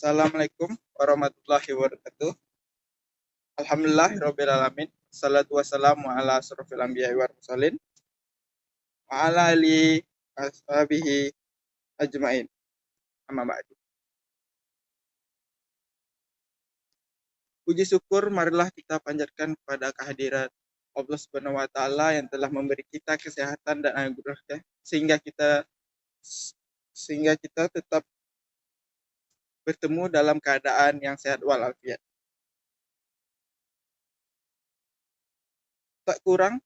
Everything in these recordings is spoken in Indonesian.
Assalamualaikum warahmatullahi wabarakatuh. Alhamdulillah rabbil alamin. Salatu wassalamu ala asrofil anbiya'i wal mursalin wa ala alihi ashabihi ajmain. Amma ba'du. Puji syukur marilah kita panjatkan kepada kehadirat Allah Subhanahu wa taala yang telah memberi kita kesehatan dan anugerahnya sehingga kita tetap bertemu dalam keadaan yang sehat walafiat. Tak kurang,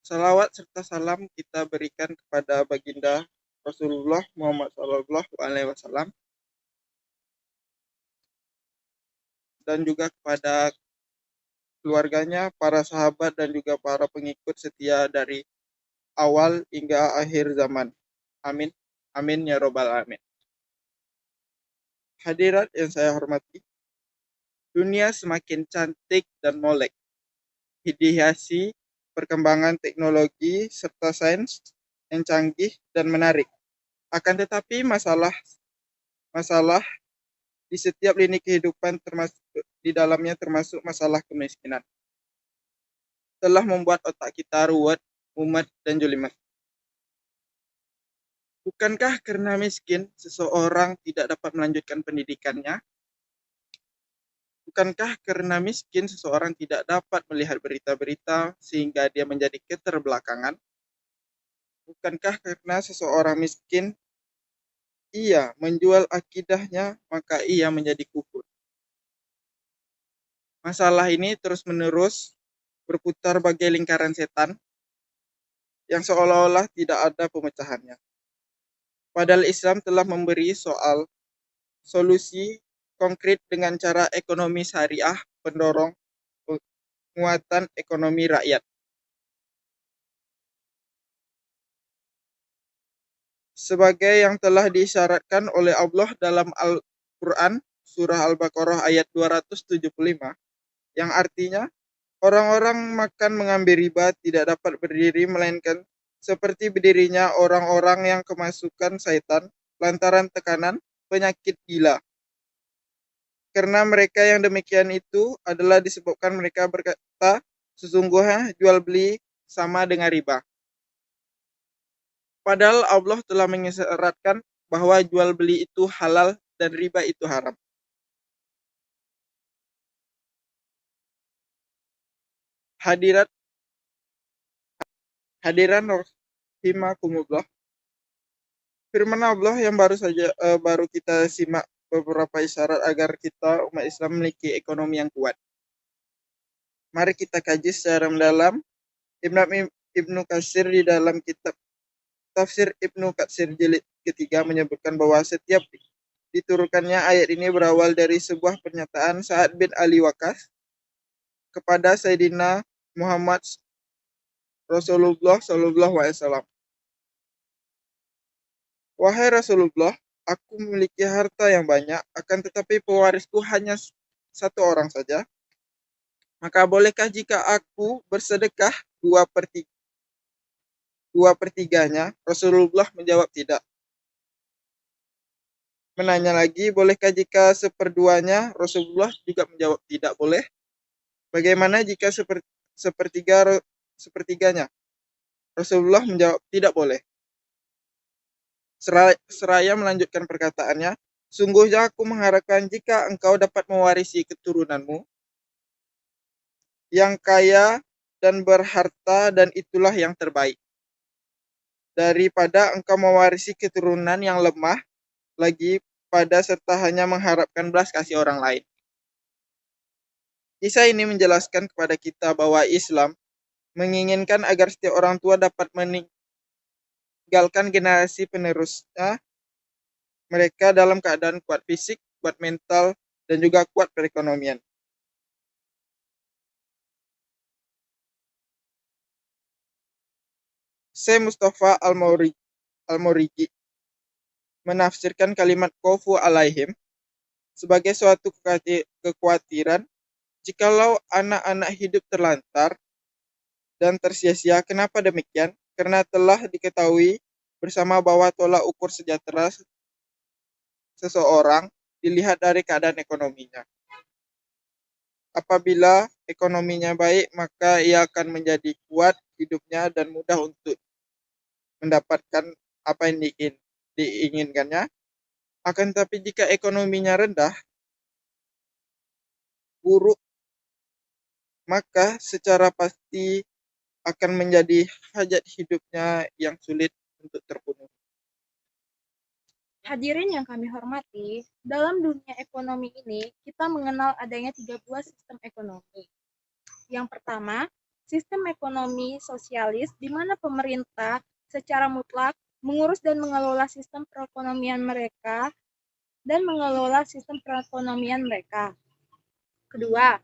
salawat serta salam kita berikan kepada baginda Rasulullah Muhammad SAW dan juga kepada keluarganya, para sahabat dan juga para pengikut setia dari awal hingga akhir zaman. Amin. Amin ya robbal alamin. Hadirat yang saya hormati, dunia semakin cantik dan molek. Dihiasi perkembangan teknologi serta sains yang canggih dan menarik. Akan tetapi masalah di setiap lini kehidupan di dalamnya termasuk masalah kemiskinan. Telah membuat otak kita ruwet, mumet, dan jelimet. Bukankah karena miskin seseorang tidak dapat melanjutkan pendidikannya? Bukankah karena miskin seseorang tidak dapat melihat berita-berita sehingga dia menjadi keterbelakangan? Bukankah karena seseorang miskin ia menjual akidahnya maka ia menjadi kufur? Masalah ini terus-menerus berputar bagai lingkaran setan yang seolah-olah tidak ada pemecahannya. Padahal Islam telah memberi solusi konkret dengan cara ekonomi syariah pendorong penguatan ekonomi rakyat. Sebagai yang telah diisyaratkan oleh Allah dalam Al-Quran, surah Al-Baqarah ayat 275, yang artinya, orang-orang makan mengambil riba tidak dapat berdiri melainkan seperti berdirinya orang-orang yang kemasukan syaitan lantaran tekanan penyakit gila. Karena mereka yang demikian itu adalah disebabkan mereka berkata, sesungguhnya jual beli sama dengan riba. Padahal Allah telah mengisyaratkan bahwa jual beli itu halal dan riba itu haram. Hadiran rahimakumullah. Firman Allah yang baru kita simak beberapa isyarat agar kita umat Islam memiliki ekonomi yang kuat. Mari kita kaji secara mendalam. Ibnu Katsir di dalam kitab Tafsir Ibnu Katsir jilid ketiga menyebutkan bahwa setiap diturunkannya ayat ini berawal dari sebuah pernyataan Sa'ad bin Abi Waqqas kepada Sayyidina Muhammad Rasulullah SAW. Wahai Rasulullah, aku memiliki harta yang banyak, akan tetapi pewarisku hanya satu orang saja. Maka bolehkah jika aku bersedekah 2/3-nya? Rasulullah menjawab tidak. Menanya lagi, bolehkah jika 1/2-nya? Rasulullah juga menjawab tidak boleh. Bagaimana jika sepertiganya? Rasulullah menjawab tidak boleh. Seraya melanjutkan perkataannya, sungguhnya aku mengharapkan jika engkau dapat mewarisi keturunanmu yang kaya dan berharta, dan itulah yang terbaik, daripada engkau mewarisi keturunan yang lemah lagi pada serta hanya mengharapkan belas kasih orang lain. Kisah ini menjelaskan kepada kita bahwa Islam menginginkan agar setiap orang tua dapat meninggalkan generasi penerusnya mereka dalam keadaan kuat fisik, kuat mental, dan juga kuat perekonomian. Syekh Mustafa Al-Mauridi menafsirkan kalimat khaufu alaihim sebagai suatu kekhawatiran jikalau anak-anak hidup terlantar dan tersia-sia. Kenapa demikian? Karena telah diketahui bersama bahwa tolak ukur sejahtera seseorang dilihat dari keadaan ekonominya. Apabila ekonominya baik, maka ia akan menjadi kuat hidupnya dan mudah untuk mendapatkan apa yang diinginkannya. Akan tetapi jika ekonominya rendah, buruk, maka secara pasti akan menjadi hajat hidupnya yang sulit untuk terpenuhi. Hadirin yang kami hormati, dalam dunia ekonomi ini kita mengenal adanya 3 buah sistem ekonomi. Yang pertama, sistem ekonomi sosialis di mana pemerintah secara mutlak mengurus dan mengelola sistem perekonomian mereka Kedua,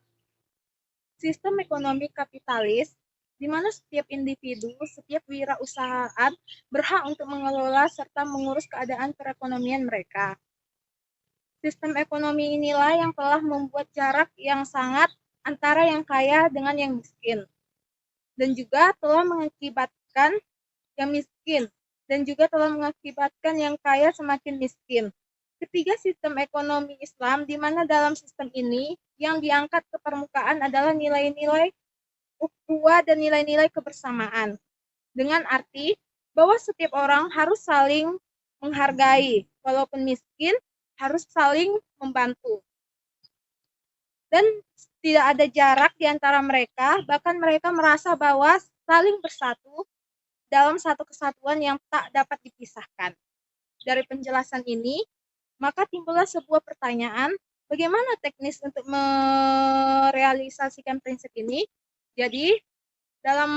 sistem ekonomi kapitalis di mana setiap individu, setiap wirausahaan berhak untuk mengelola serta mengurus keadaan perekonomian mereka. Sistem ekonomi inilah yang telah membuat jarak yang sangat antara yang kaya dengan yang miskin, dan juga telah mengakibatkan yang kaya semakin miskin. Ketiga, sistem ekonomi Islam, di mana dalam sistem ini yang diangkat ke permukaan adalah nilai-nilai ukhuwah dan nilai-nilai kebersamaan. Dengan arti bahwa setiap orang harus saling menghargai, walaupun miskin, harus saling membantu. Dan tidak ada jarak di antara mereka, bahkan mereka merasa bahwa saling bersatu dalam satu kesatuan yang tak dapat dipisahkan. Dari penjelasan ini, maka timbullah sebuah pertanyaan, bagaimana teknis untuk merealisasikan prinsip ini? Jadi, dalam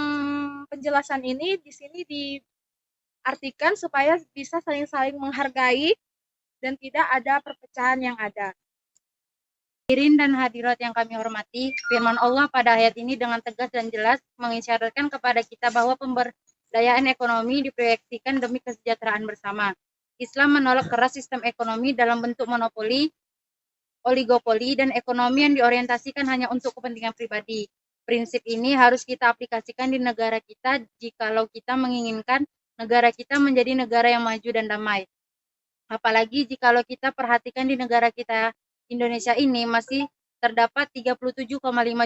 penjelasan ini di sini diartikan supaya bisa saling-saling menghargai dan tidak ada perpecahan yang ada. Hadirin dan hadirat yang kami hormati, firman Allah pada ayat ini dengan tegas dan jelas mengisyaratkan kepada kita bahwa pemberdayaan ekonomi diproyeksikan demi kesejahteraan bersama. Islam menolak keras sistem ekonomi dalam bentuk monopoli, oligopoli, dan ekonomi yang diorientasikan hanya untuk kepentingan pribadi. Prinsip ini harus kita aplikasikan di negara kita jikalau kita menginginkan negara kita menjadi negara yang maju dan damai. Apalagi jikalau kita perhatikan di negara kita Indonesia ini masih terdapat 37,5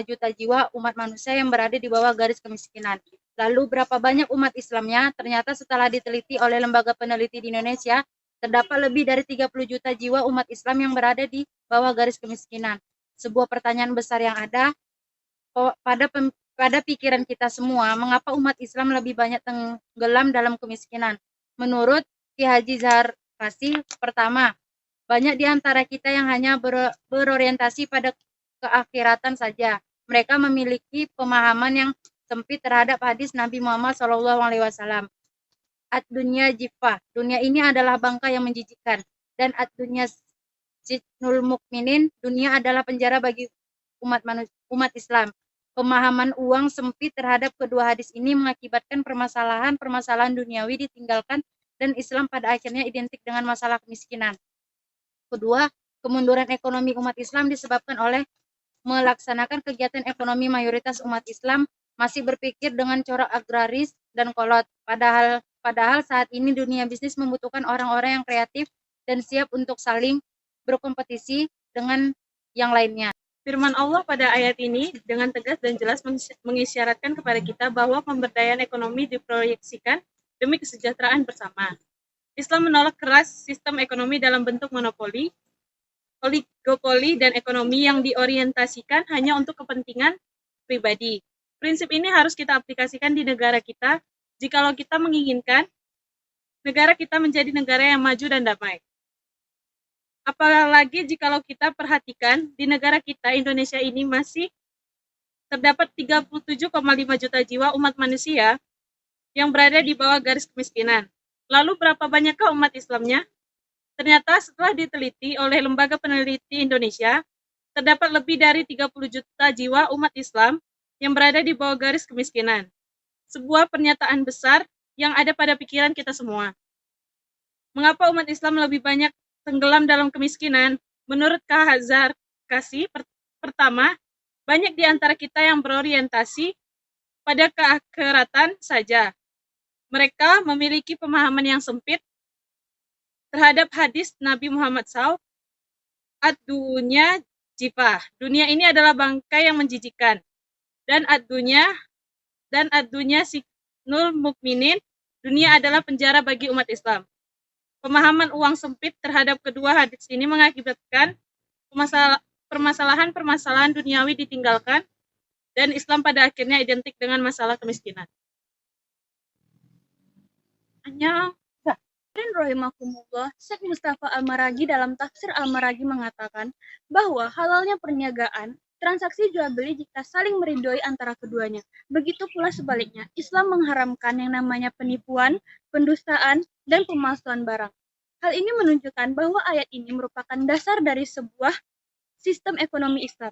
juta jiwa umat manusia yang berada di bawah garis kemiskinan. Lalu berapa banyak umat Islamnya? Ternyata setelah diteliti oleh lembaga peneliti di Indonesia, terdapat lebih dari 30 juta jiwa umat Islam yang berada di bawah garis kemiskinan. Sebuah pertanyaan besar yang ada pada pikiran kita semua, mengapa umat Islam lebih banyak tenggelam dalam kemiskinan? Menurut Ki Haji Zahar Kasih, pertama, banyak di antara kita yang hanya berorientasi pada keakhiratan saja. Mereka memiliki pemahaman yang sempit terhadap hadis Nabi Muhammad SAW. Ad-dunya jifah, dunia ini adalah bangka yang menjijikkan. Dan ad-dunya sijnul mukminin, dunia adalah penjara bagi umat Islam. Pemahaman uang sempit terhadap kedua hadis ini mengakibatkan permasalahan duniawi ditinggalkan dan Islam pada akhirnya identik dengan masalah kemiskinan. Kedua, kemunduran ekonomi umat Islam disebabkan oleh melaksanakan kegiatan ekonomi mayoritas umat Islam masih berpikir dengan corak agraris dan kolot. Padahal saat ini dunia bisnis membutuhkan orang-orang yang kreatif dan siap untuk saling berkompetisi dengan yang lainnya. Firman Allah pada ayat ini dengan tegas dan jelas mengisyaratkan kepada kita bahwa pemberdayaan ekonomi diproyeksikan demi kesejahteraan bersama. Islam menolak keras sistem ekonomi dalam bentuk monopoli, oligopoli, dan ekonomi yang diorientasikan hanya untuk kepentingan pribadi. Prinsip ini harus kita aplikasikan di negara kita jikalau kita menginginkan negara kita menjadi negara yang maju dan damai. Apalagi jikalau kita perhatikan di negara kita Indonesia ini masih terdapat 37,5 juta jiwa umat manusia yang berada di bawah garis kemiskinan. Lalu berapa banyakkah umat Islamnya? Ternyata setelah diteliti oleh Lembaga Peneliti Indonesia, terdapat lebih dari 30 juta jiwa umat Islam yang berada di bawah garis kemiskinan. Sebuah pernyataan besar yang ada pada pikiran kita semua. Mengapa umat Islam lebih banyak tenggelam dalam kemiskinan? Menurut Kak Hazar Kasih, pertama, banyak di antara kita yang berorientasi pada keakhiratan saja. Mereka memiliki pemahaman yang sempit terhadap hadis Nabi Muhammad SAW ad-dunya jifah. Dunia ini adalah bangkai yang menjijikkan. Dan ad-dunya siknul mukminin. Dunia adalah penjara bagi umat Islam. Pemahaman uang sempit terhadap kedua hadis ini mengakibatkan permasalahan-permasalahan duniawi ditinggalkan dan Islam pada akhirnya identik dengan masalah kemiskinan. Hanya Rahimakumullah, Syekh Mustafa Al-Maraghi dalam tafsir Al-Maraghi mengatakan bahwa halalnya perniagaan, transaksi jual beli jika saling meridhoi antara keduanya. Begitu pula sebaliknya, Islam mengharamkan yang namanya penipuan, pendustaan, dan pemalsuan barang. Hal ini menunjukkan bahwa ayat ini merupakan dasar dari sebuah sistem ekonomi Islam.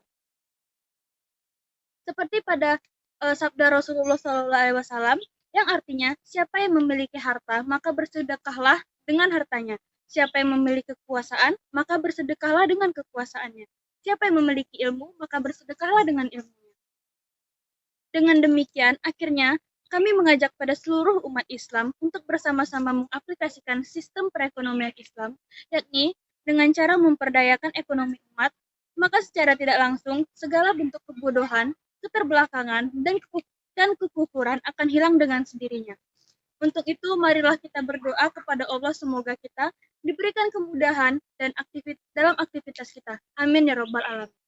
Seperti pada sabda Rasulullah SAW, yang artinya, siapa yang memiliki harta, maka bersedekahlah dengan hartanya. Siapa yang memiliki kekuasaan, maka bersedekahlah dengan kekuasaannya. Siapa yang memiliki ilmu, maka bersedekahlah dengan ilmunya. Dengan demikian, akhirnya, kami mengajak pada seluruh umat Islam untuk bersama-sama mengaplikasikan sistem perekonomian Islam, yakni dengan cara memperdayakan ekonomi umat, maka secara tidak langsung, segala bentuk kebodohan, keterbelakangan, dan kekufuran akan hilang dengan sendirinya. Untuk itu, marilah kita berdoa kepada Allah semoga kita diberikan kemudahan dan dalam aktivitas kita. Amin ya Rabbal Alamin.